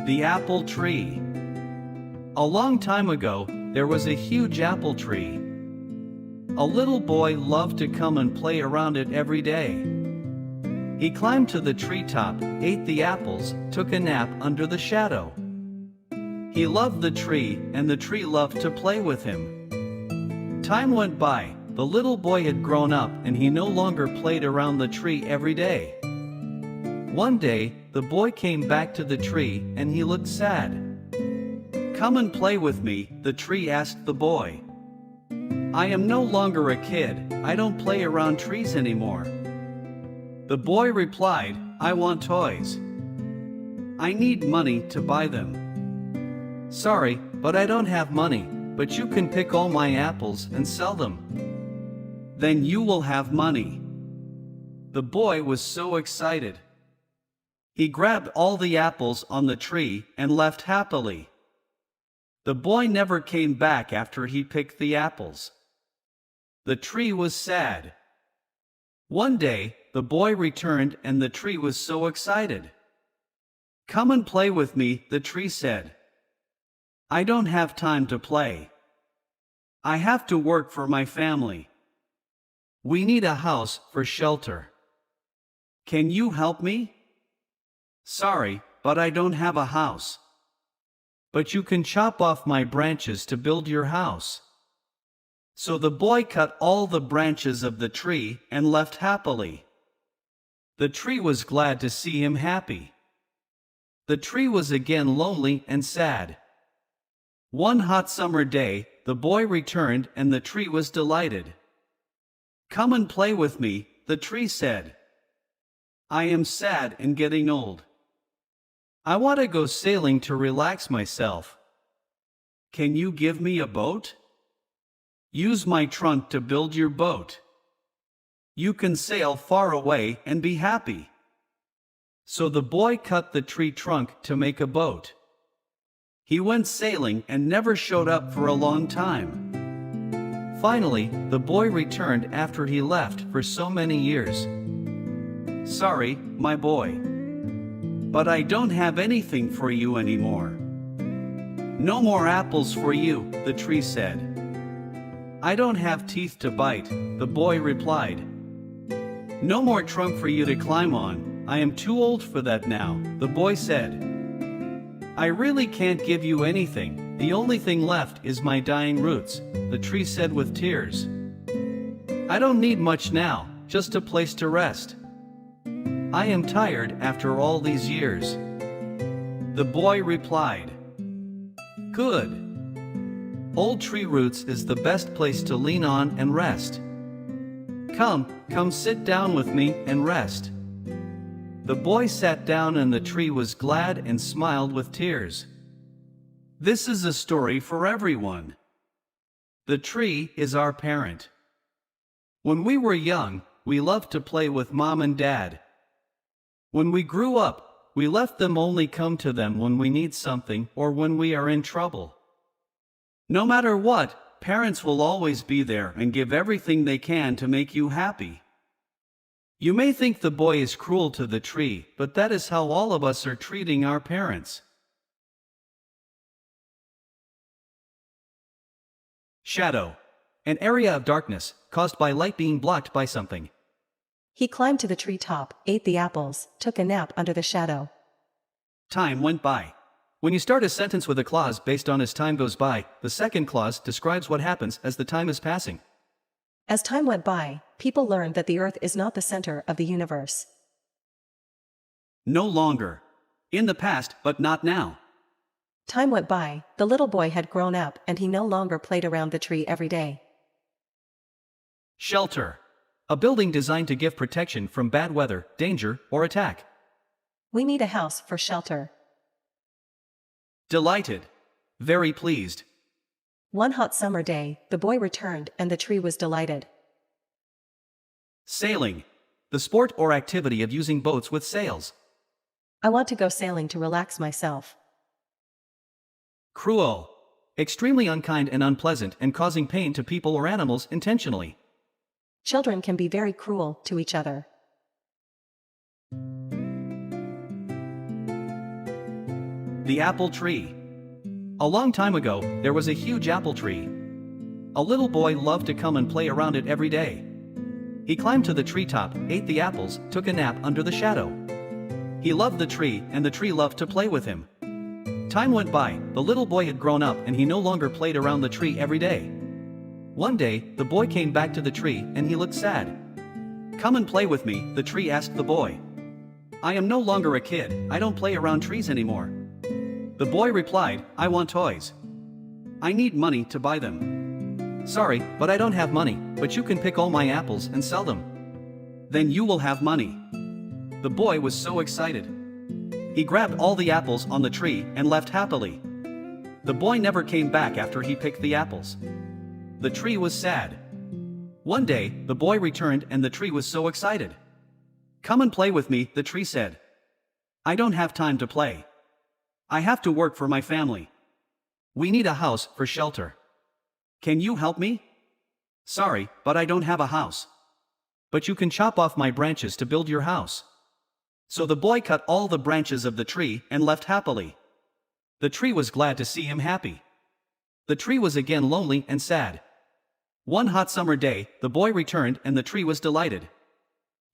The apple tree. A long time ago, there was a huge apple tree. A little boy loved to come and play around it every day. He climbed to the treetop, ate the apples, took a nap under the shadow. He loved the tree, and the tree loved to play with him. Time went by, the little boy had grown up and he no longer played around the tree every day. One day, the boy came back to the tree and he looked sad. "Come and play with me," the tree asked the boy. "I am no longer a kid, I don't play around trees anymore." The boy replied, "I want toys. I need money to buy them." "Sorry, but I don't have money, but you can pick all my apples and sell them. Then you will have money." The boy was so excited. He grabbed all the apples on the tree and left happily. The boy never came back after he picked the apples. The tree was sad. One day, the boy returned and the tree was so excited. "Come and play with me," the tree said. "I don't have time to play. I have to work for my family. We need a house for shelter. Can you help me?" "Sorry, but I don't have a house. But you can chop off my branches to build your house." So the boy cut all the branches of the tree and left happily. The tree was glad to see him happy. The tree was again lonely and sad. One hot summer day, the boy returned and the tree was delighted. "Come and play with me," the tree said. "I am sad and getting old. I want to go sailing to relax myself. Can you give me a boat? Use my trunk to build your boat. You can sail far away and be happy." So the boy cut the tree trunk to make a boat. He went sailing and never showed up for a long time. Finally, the boy returned after he left for so many years. "Sorry, my boy. But I don't have anything for you anymore." "No more apples for you," the tree said. "I don't have teeth to bite," the boy replied. "No more trunk for you to climb on, I am too old for that now," the boy said. "I really can't give you anything, the only thing left is my dying roots," the tree said with tears. "I don't need much now, just a place to rest. I am tired after all these years." The boy replied, "Good. Old tree roots is the best place to lean on and rest. Come sit down with me and rest." The boy sat down and the tree was glad and smiled with tears. This is a story for everyone. The tree is our parent. When we were young, we loved to play with Mom and Dad. When we grew up, we left them, only come to them when we need something or when we are in trouble. No matter what, parents will always be there and give everything they can to make you happy. You may think the boy is cruel to the tree, but that is how all of us are treating our parents. Shadow. An area of darkness, caused by light being blocked by something. He climbed to the treetop, ate the apples, took a nap under the shadow. Time went by. When you start a sentence with a clause based on as time goes by, the second clause describes what happens as the time is passing. As time went by, people learned that the earth is not the center of the universe. No longer. In the past, but not now. Time went by, the little boy had grown up and he no longer played around the tree every day. Shelter. A building designed to give protection from bad weather, danger, or attack. We need a house for shelter. Delighted. Very pleased. One hot summer day, the boy returned and the tree was delighted. Sailing. The sport or activity of using boats with sails. I want to go sailing to relax myself. Cruel. Extremely unkind and unpleasant and causing pain to people or animals intentionally. Children can be very cruel to each other. The apple tree. A long time ago, there was a huge apple tree. A little boy loved to come and play around it every day. He climbed to the treetop, ate the apples, took a nap under the shadow. He loved the tree, and the tree loved to play with him. Time went by, the little boy had grown up and he no longer played around the tree every day. One day, the boy came back to the tree and he looked sad. "Come and play with me," the tree asked the boy. "I am no longer a kid, I don't play around trees anymore." The boy replied, "I want toys. I need money to buy them." "Sorry, but I don't have money, but you can pick all my apples and sell them. Then you will have money." The boy was so excited. He grabbed all the apples on the tree and left happily. The boy never came back after he picked the apples. The tree was sad. One day, the boy returned and the tree was so excited. "Come and play with me," the tree said. "I don't have time to play. I have to work for my family. We need a house for shelter. Can you help me?" "Sorry, but I don't have a house. But you can chop off my branches to build your house." So the boy cut all the branches of the tree and left happily. The tree was glad to see him happy. The tree was again lonely and sad. One hot summer day, the boy returned and the tree was delighted.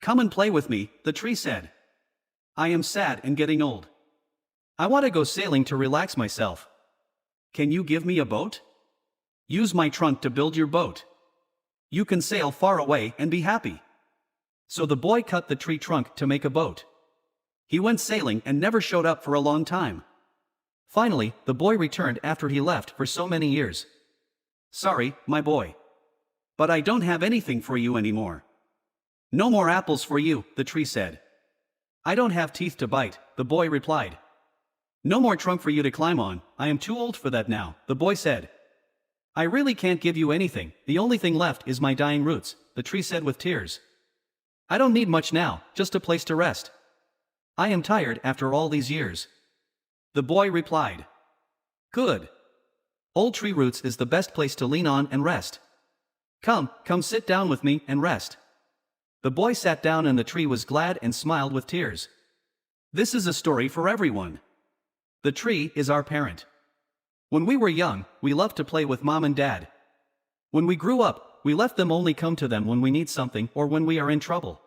"Come and play with me," the tree said. "I am sad and getting old. I want to go sailing to relax myself. Can you give me a boat? Use my trunk to build your boat. You can sail far away and be happy." So the boy cut the tree trunk to make a boat. He went sailing and never showed up for a long time. Finally, the boy returned after he left for so many years. "Sorry, my boy. But I don't have anything for you anymore." "No more apples for you," the tree said. "I don't have teeth to bite," the boy replied. "No more trunk for you to climb on, I am too old for that now," the boy said. "I really can't give you anything, the only thing left is my dying roots," the tree said with tears. "I don't need much now, just a place to rest. I am tired after all these years." The boy replied, "Good. Old tree roots is the best place to lean on and rest. Come sit down with me and rest." The boy sat down and the tree was glad and smiled with tears. This is a story for everyone. The tree is our parent. When we were young, we loved to play with mom and dad. When we grew up, we left them, only come to them when we need something or when we are in trouble.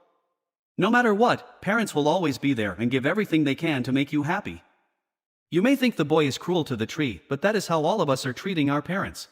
No matter what, parents will always be there and give everything they can to make you happy. You may think the boy is cruel to the tree, but that is how all of us are treating our parents.